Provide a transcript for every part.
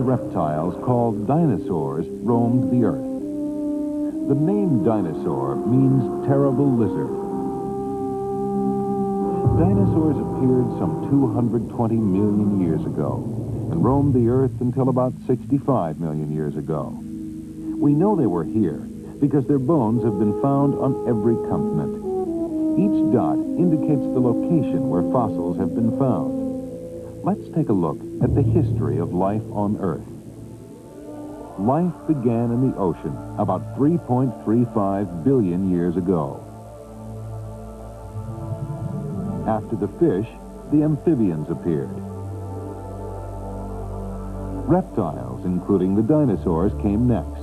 reptiles called dinosaurs roamed the earth. The name dinosaur means terrible lizard. Dinosaurs appeared some 220 million years ago and roamed the earth until about 65 million years ago. We know they were here because their bones have been found on every continent. Each dot indicates the location where fossils have been found. Let's take a look at the history of life on Earth. Life began in the ocean about 3.35 billion years ago. After the fish, the amphibians appeared. Reptiles, including the dinosaurs, came next.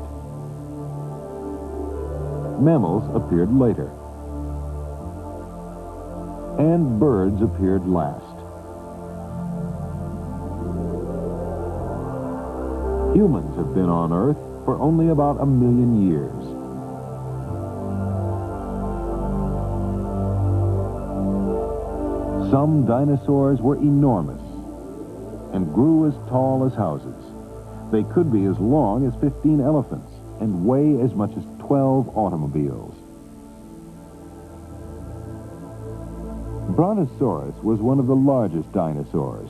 Mammals appeared later. And birds appeared last. Humans have been on Earth for only about 1 million years. Some dinosaurs were enormous and grew as tall as houses. They could be as long as 15 elephants and weigh as much as 12 automobiles. Brontosaurus was one of the largest dinosaurs.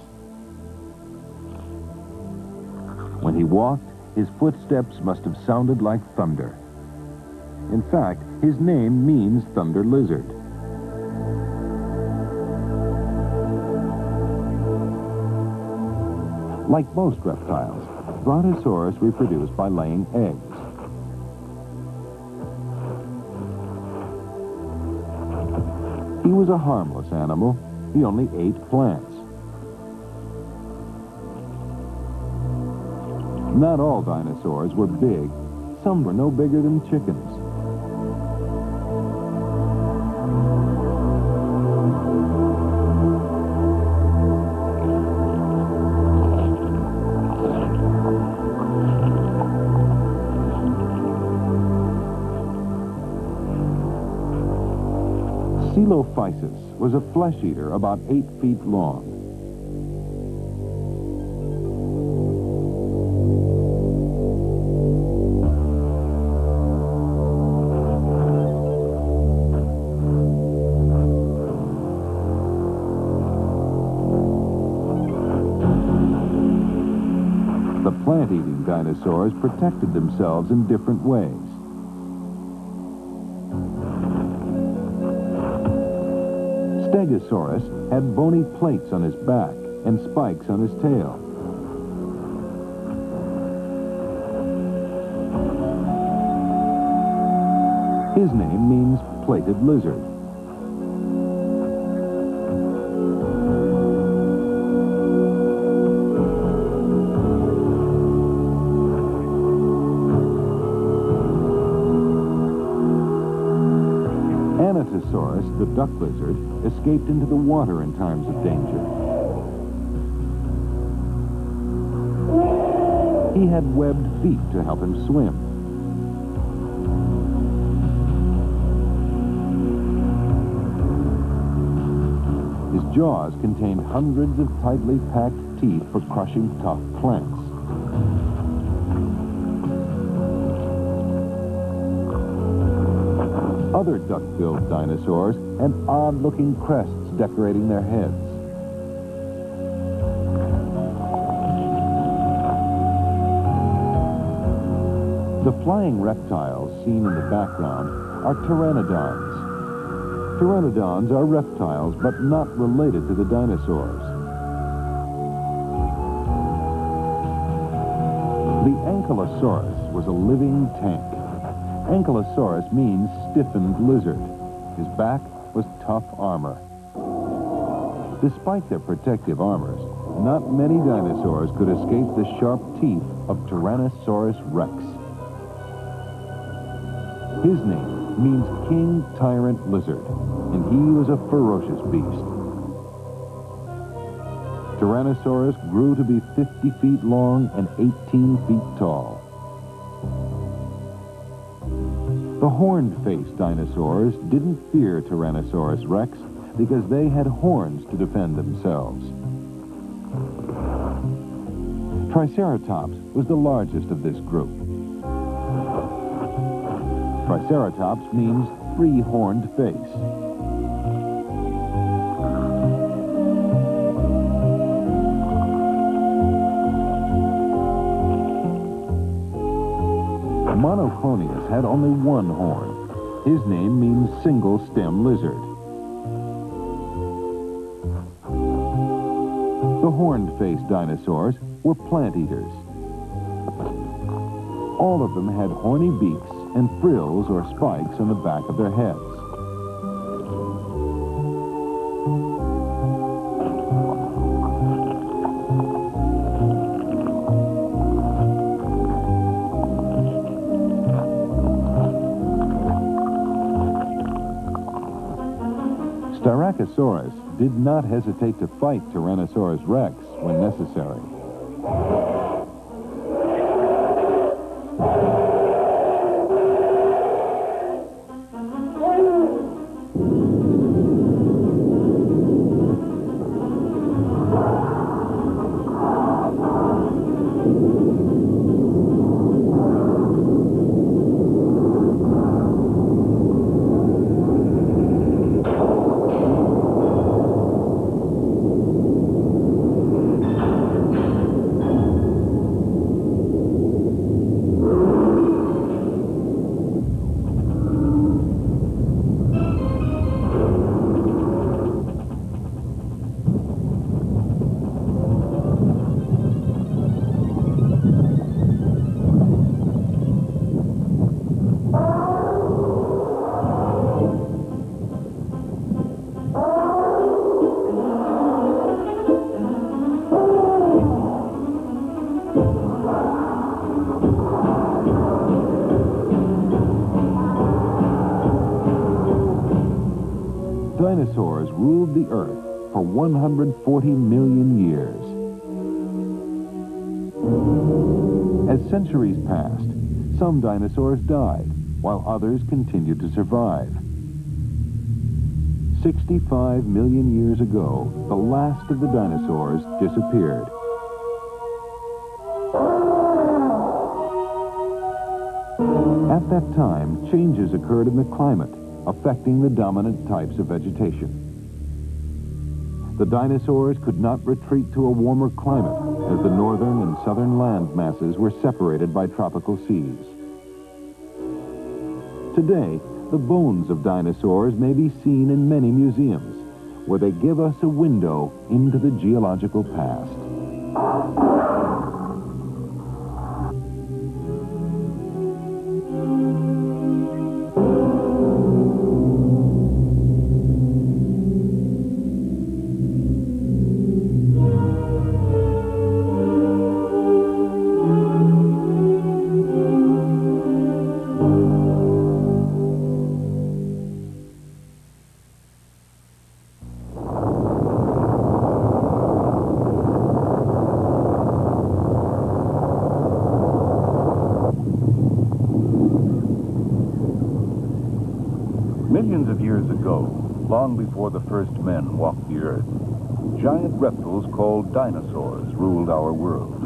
When he walked, his footsteps must have sounded like thunder. In fact, his name means thunder lizard. Like most reptiles, Brontosaurus reproduced by laying eggs. He was a harmless animal. He only ate plants. Not all dinosaurs were big. Some were no bigger than chickens. Coelophysis was a flesh eater about 8 feet long. The plant-eating dinosaurs protected themselves in different ways. Stegosaurus had bony plates on his back and spikes on his tail. His name means plated lizard. Anatosaurus, the duck lizard, escaped into the water in times of danger. He had webbed feet to help him swim. His jaws contained hundreds of tightly packed teeth for crushing tough plants. Other duck-billed dinosaurs had odd-looking crests decorating their heads. The flying reptiles seen in the background are pteranodons. Pteranodons are reptiles, but not related to the dinosaurs. The Ankylosaurus was a living tank. Ankylosaurus means stiffened lizard. His back was tough armor. Despite their protective armors, not many dinosaurs could escape the sharp teeth of Tyrannosaurus rex. His name means king tyrant lizard, and he was a ferocious beast. Tyrannosaurus grew to be 50 feet long and 18 feet tall. The horned-faced dinosaurs didn't fear Tyrannosaurus rex because they had horns to defend themselves. Triceratops was the largest of this group. Triceratops means three-horned face. Monoclonius had only one horn. His name means single-stem lizard. The horned-faced dinosaurs were plant eaters. All of them had horny beaks and frills or spikes on the back of their heads. Styracosaurus did not hesitate to fight Tyrannosaurus rex when necessary. Dinosaurs ruled the Earth for 140 million years. As centuries passed, some dinosaurs died, while others continued to survive. 65 million years ago, the last of the dinosaurs disappeared. At that time, changes occurred in the climate, affecting the dominant types of vegetation. The dinosaurs could not retreat to a warmer climate, as the northern and southern land masses were separated by tropical seas. Today, the bones of dinosaurs may be seen in many museums, where they give us a window into the geological past. Millions of years ago, long before the first men walked the earth, giant reptiles called dinosaurs ruled our world.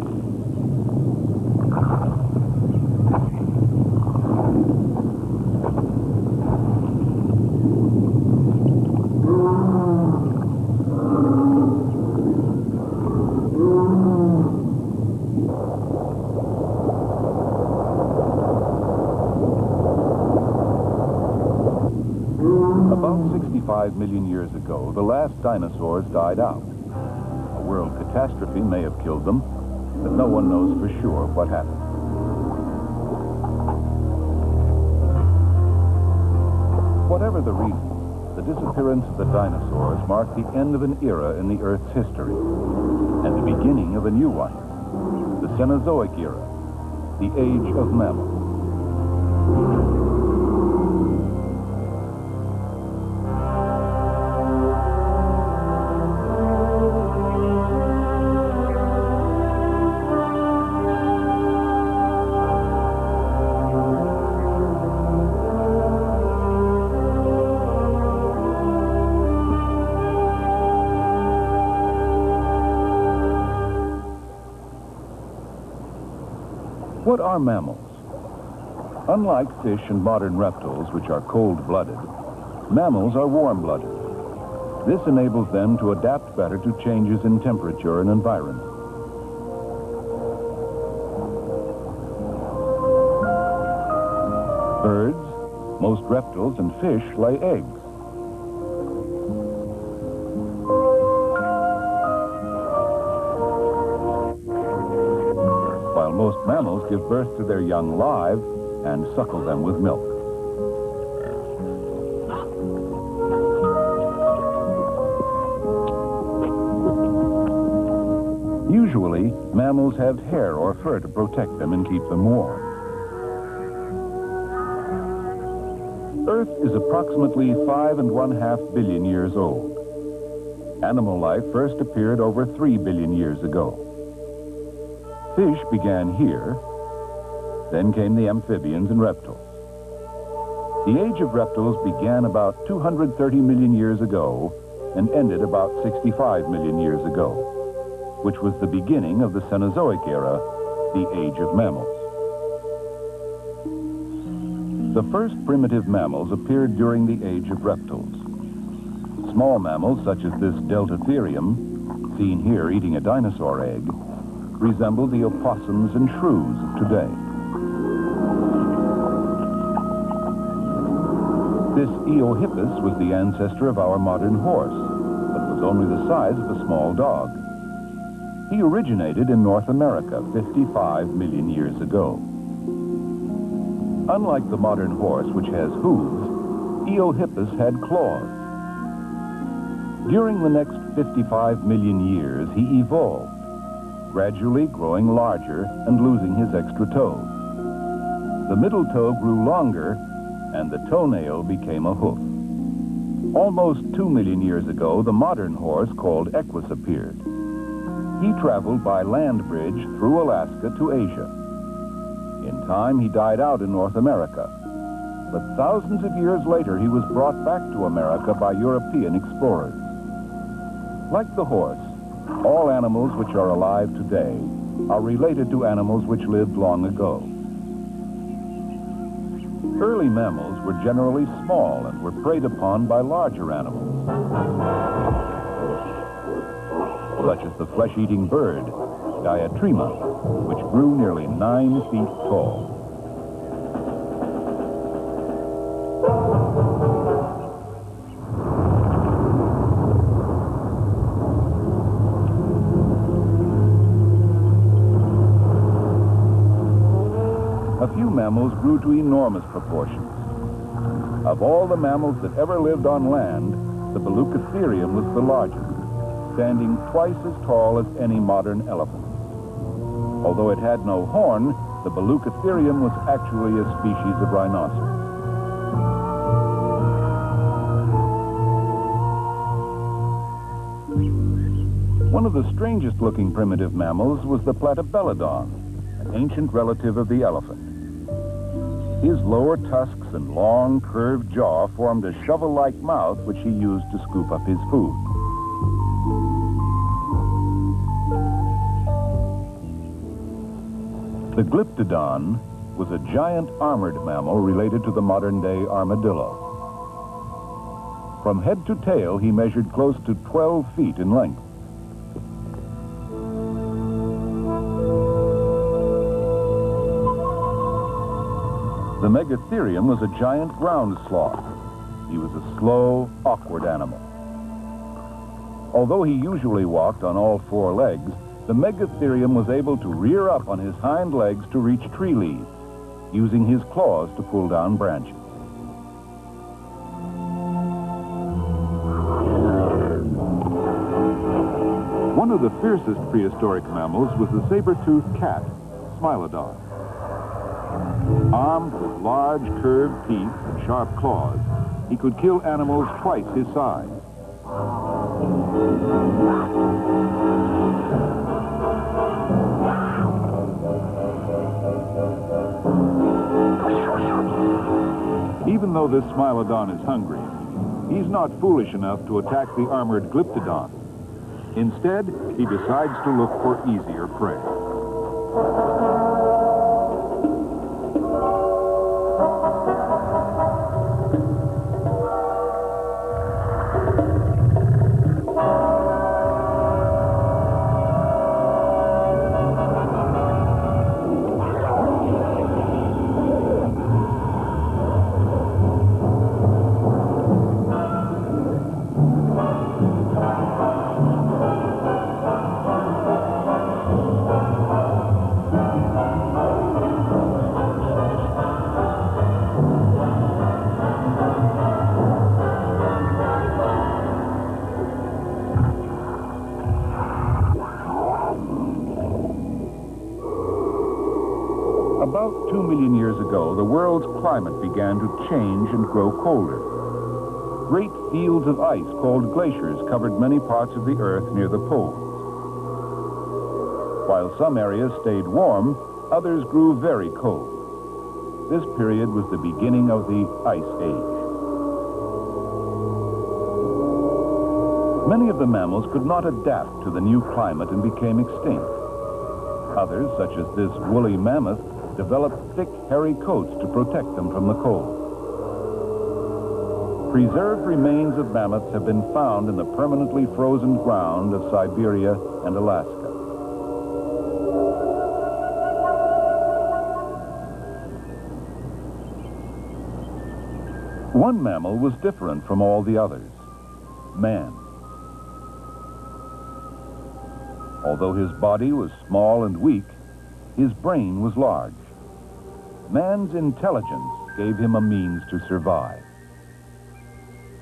About 65 million years ago, the last dinosaurs died out. A world catastrophe may have killed them, but no one knows for sure what happened. Whatever the reason, the disappearance of the dinosaurs marked the end of an era in the Earth's history, and the beginning of a new one, the Cenozoic era, the age of mammals. What are mammals? Unlike fish and modern reptiles, which are cold-blooded, mammals are warm-blooded. This enables them to adapt better to changes in temperature and environment. Birds, most reptiles, and fish lay eggs. While most mammals give birth to their young live and suckle them with milk. Usually, mammals have hair or fur to protect them and keep them warm. Earth is approximately 5.5 billion years old. Animal life first appeared over 3 billion years ago. Fish began here, then came the amphibians and reptiles. The age of reptiles began about 230 million years ago and ended about 65 million years ago, which was the beginning of the Cenozoic era, the age of mammals. The first primitive mammals appeared during the age of reptiles. Small mammals, such as this Deltatherium, seen here eating a dinosaur egg, resemble the opossums and shrews of today. This Eohippus was the ancestor of our modern horse, but was only the size of a small dog. He originated in North America 55 million years ago. Unlike the modern horse, which has hooves, Eohippus had claws. During the next 55 million years, he evolved, gradually growing larger and losing his extra toes. The middle toe grew longer, and the toenail became a hoof. Almost 2 million years ago, the modern horse called Equus appeared. He traveled by land bridge through Alaska to Asia. In time, he died out in North America. But thousands of years later, he was brought back to America by European explorers. Like the horse, all animals which are alive today are related to animals which lived long ago. Early mammals were generally small and were preyed upon by larger animals, such as the flesh-eating bird, Diatryma, which grew nearly 9 feet tall. A few mammals grew to enormous proportions. Of all the mammals that ever lived on land, the Baluchitherium was the largest, standing twice as tall as any modern elephant. Although it had no horn, the Baluchitherium was actually a species of rhinoceros. One of the strangest looking primitive mammals was the Platybelodon, an ancient relative of the elephant. His lower tusks and long, curved jaw formed a shovel-like mouth which he used to scoop up his food. The Glyptodon was a giant armored mammal related to the modern-day armadillo. From head to tail, he measured close to 12 feet in length. The Megatherium was a giant ground sloth. He was a slow, awkward animal. Although he usually walked on all 4 legs, the Megatherium was able to rear up on his hind legs to reach tree leaves, using his claws to pull down branches. One of the fiercest prehistoric mammals was the saber-toothed cat, Smilodon. Armed with large, curved teeth and sharp claws, he could kill animals twice his size. Even though this Smilodon is hungry, he's not foolish enough to attack the armored Glyptodon. Instead, he decides to look for easier prey. About 2 million years ago, the world's climate began to change and grow colder. Great fields of ice called glaciers covered many parts of the Earth near the poles. While some areas stayed warm, others grew very cold. This period was the beginning of the Ice Age. Many of the mammals could not adapt to the new climate and became extinct. Others, such as this woolly mammoth, developed thick, hairy coats to protect them from the cold. Preserved remains of mammoths have been found in the permanently frozen ground of Siberia and Alaska. One mammal was different from all the others: man. Although his body was small and weak, his brain was large. Man's intelligence gave him a means to survive.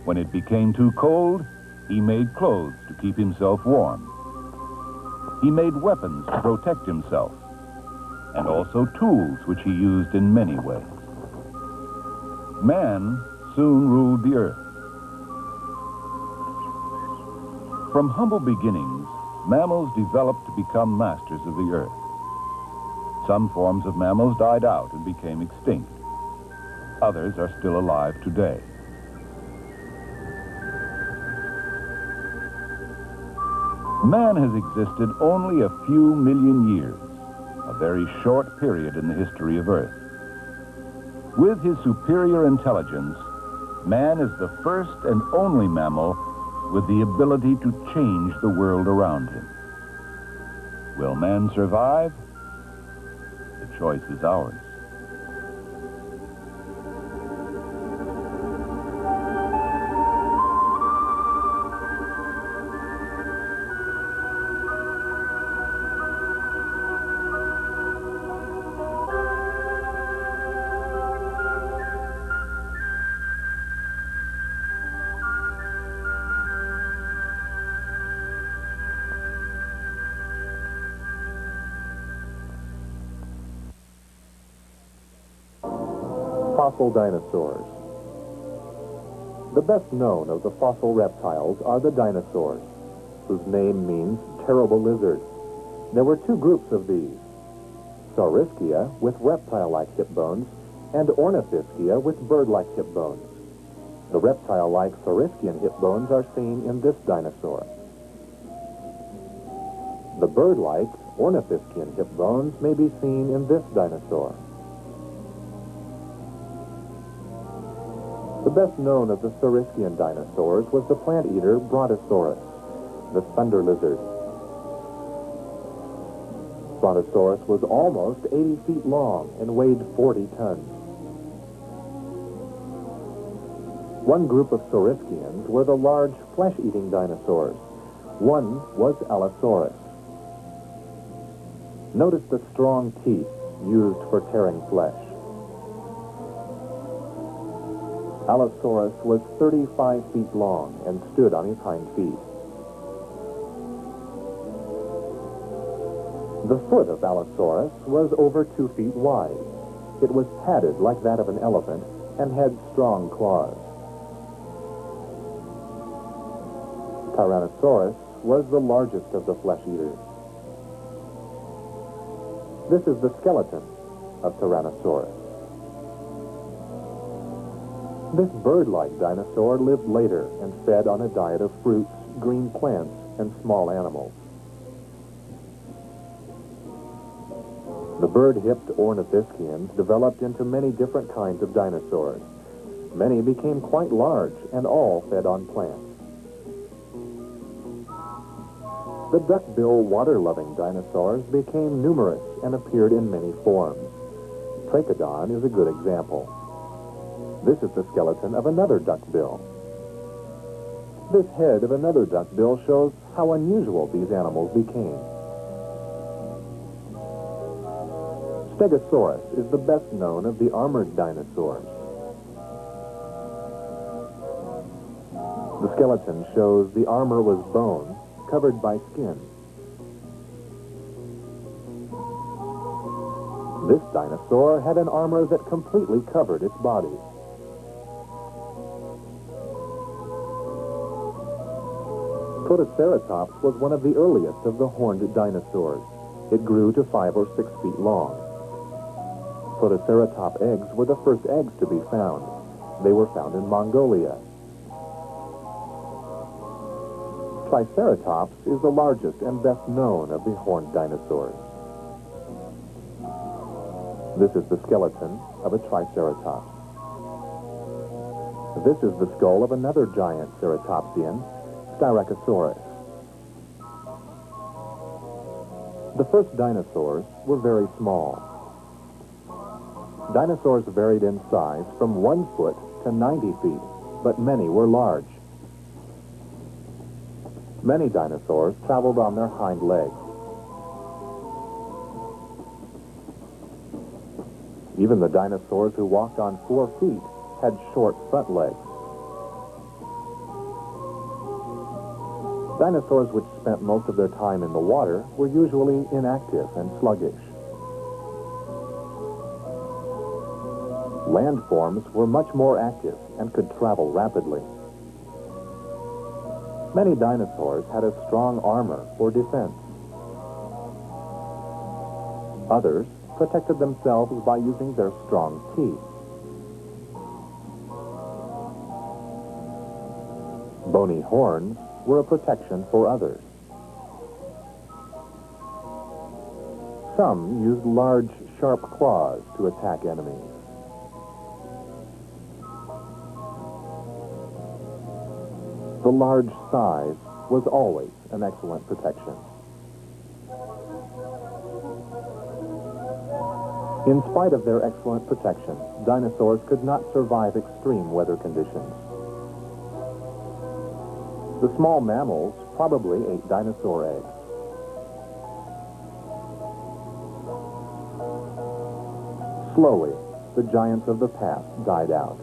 When it became too cold, he made clothes to keep himself warm. He made weapons to protect himself, and also tools which he used in many ways. Man soon ruled the earth. From humble beginnings, mammals developed to become masters of the earth. Some forms of mammals died out and became extinct. Others are still alive today. Man has existed only a few million years, a very short period in the history of Earth. With his superior intelligence, man is the first and only mammal with the ability to change the world around him. Will man survive? The choice is ours. Fossil dinosaurs. The best known of the fossil reptiles are the dinosaurs, whose name means terrible lizard. There were two groups of these: Saurischia, with reptile-like hip bones, and Ornithischia, with bird-like hip bones. The reptile-like Saurischian hip bones are seen in this dinosaur. The bird-like Ornithischian hip bones may be seen in this dinosaur. The best known of the Saurischian dinosaurs was the plant-eater Brontosaurus, the thunder lizard. Brontosaurus was almost 80 feet long and weighed 40 tons. One group of Saurischians were the large flesh-eating dinosaurs. One was Allosaurus. Notice the strong teeth used for tearing flesh. Allosaurus was 35 feet long and stood on his hind feet. The foot of Allosaurus was over 2 feet wide. It was padded like that of an elephant and had strong claws. Tyrannosaurus was the largest of the flesh eaters. This is the skeleton of Tyrannosaurus. This bird-like dinosaur lived later and fed on a diet of fruits, green plants, and small animals. The bird-hipped Ornithischians developed into many different kinds of dinosaurs. Many became quite large and all fed on plants. The duck-bill water-loving dinosaurs became numerous and appeared in many forms. Trachodon is a good example. This is the skeleton of another duckbill. This head of another duckbill shows how unusual these animals became. Stegosaurus is the best known of the armored dinosaurs. The skeleton shows the armor was bone, covered by skin. This dinosaur had an armor that completely covered its body. Protoceratops was one of the earliest of the horned dinosaurs. It grew to 5 or 6 feet long. Protoceratop eggs were the first eggs to be found. They were found in Mongolia. Triceratops is the largest and best known of the horned dinosaurs. This is the skeleton of a Triceratops. This is the skull of another giant ceratopsian, Styracosaurus. The first dinosaurs were very small. Dinosaurs varied in size from 1 foot to 90 feet, but many were large. Many dinosaurs traveled on their hind legs. Even the dinosaurs who walked on 4 feet had short front legs. Dinosaurs which spent most of their time in the water were usually inactive and sluggish. Land forms were much more active and could travel rapidly. Many dinosaurs had a strong armor for defense. Others protected themselves by using their strong teeth. Bony horns were a protection for others. Some used large, sharp claws to attack enemies. The large size was always an excellent protection. In spite of their excellent protection, dinosaurs could not survive extreme weather conditions. The small mammals probably ate dinosaur eggs. Slowly, the giants of the past died out.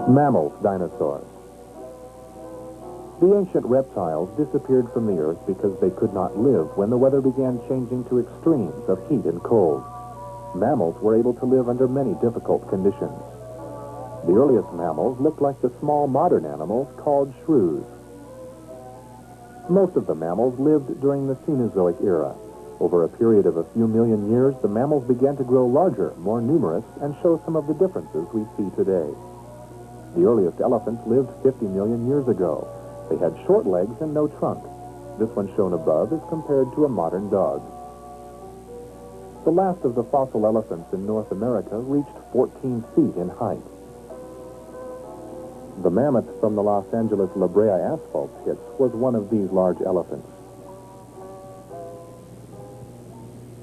Mammals, dinosaurs. The ancient reptiles disappeared from the earth because they could not live when the weather began changing to extremes of heat and cold. Mammals were able to live under many difficult conditions. The earliest mammals looked like the small modern animals called shrews. Most of the mammals lived during the Cenozoic era. Over a period of a few million years, the mammals began to grow larger, more numerous, and show some of the differences we see today. The earliest elephants lived 50 million years ago. They had short legs and no trunk. This one shown above is compared to a modern dog. The last of the fossil elephants in North America reached 14 feet in height. The mammoth from the Los Angeles La Brea asphalt pits was one of these large elephants.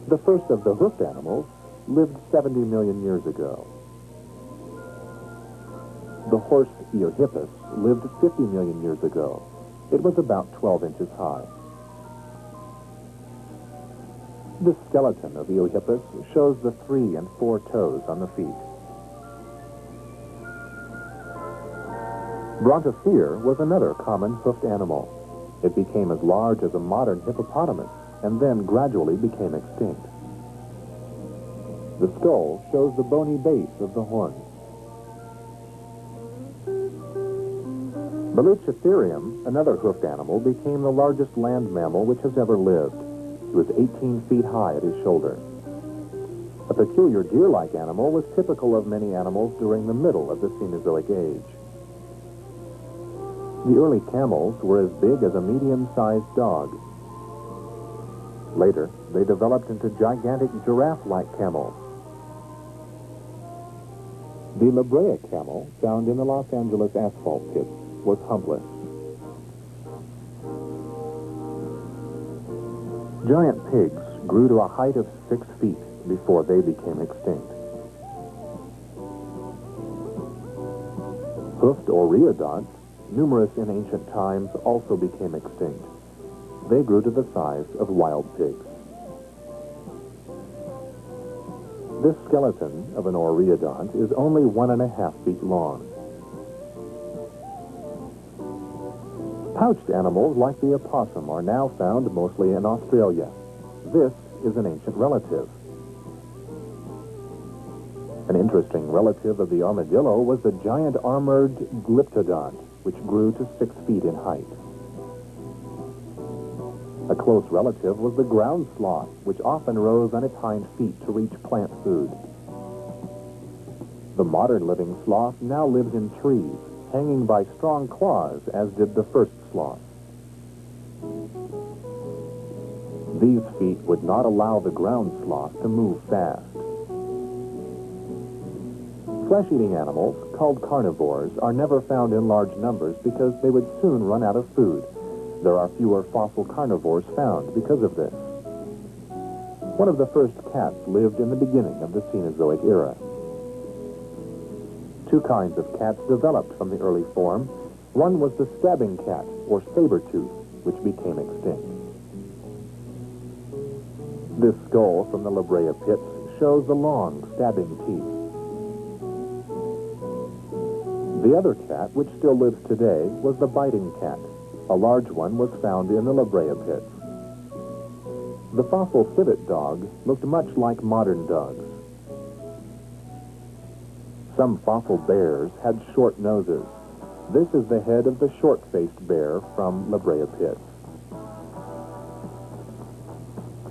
The first of the hoofed animals lived 70 million years ago. The horse Eohippus lived 50 million years ago. It was about 12 inches high. The skeleton of Eohippus shows the 3 and 4 toes on the feet. Brontosphere was another common hoofed animal. It became as large as a modern hippopotamus and then gradually became extinct. The skull shows the bony base of the horns. Baluchitherium, another hoofed animal, became the largest land mammal which has ever lived. He was 18 feet high at his shoulder. A peculiar deer-like animal was typical of many animals during the middle of the Cenozoic age. The early camels were as big as a medium-sized dog. Later, they developed into gigantic giraffe-like camels. The La Brea camel, found in the Los Angeles asphalt pits, was humpless. Giant pigs grew to a height of 6 feet before they became extinct. Hoofed oreodonts, numerous in ancient times, also became extinct. They grew to the size of wild pigs. This skeleton of an oreodont is only 1.5 feet long. Pouched animals like the opossum are now found mostly in Australia. This is an ancient relative. An interesting relative of the armadillo was the giant armored glyptodon, which grew to 6 feet in height. A close relative was the ground sloth, which often rose on its hind feet to reach plant food. The modern living sloth now lives in trees, hanging by strong claws, as did the first sloth. These feet would not allow the ground sloth to move fast. Flesh-eating animals, called carnivores, are never found in large numbers because they would soon run out of food. There are fewer fossil carnivores found because of this. One of the first cats lived in the beginning of the Cenozoic era. 2 kinds of cats developed from the early form. One was the stabbing cat, or saber-tooth, which became extinct. This skull from the La Brea pits shows the long, stabbing teeth. The other cat, which still lives today, was the biting cat. A large one was found in the La Brea pits. The fossil civet dog looked much like modern dogs. Some fossil bears had short noses. This is the head of the short-faced bear from La Brea pits.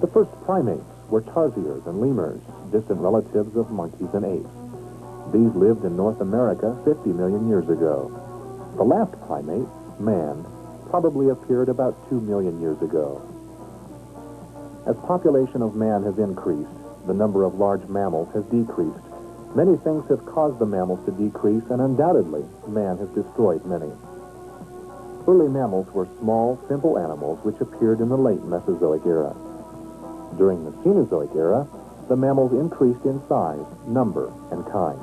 The first primates were tarsiers and lemurs, distant relatives of monkeys and apes. These lived in North America 50 million years ago. The last primate, man, probably appeared about 2 million years ago. As population of man has increased, the number of large mammals has decreased. Many things have caused the mammals to decrease, and undoubtedly, man has destroyed many. Early mammals were small, simple animals which appeared in the late Mesozoic era. During the Cenozoic era, the mammals increased in size, number, and kind.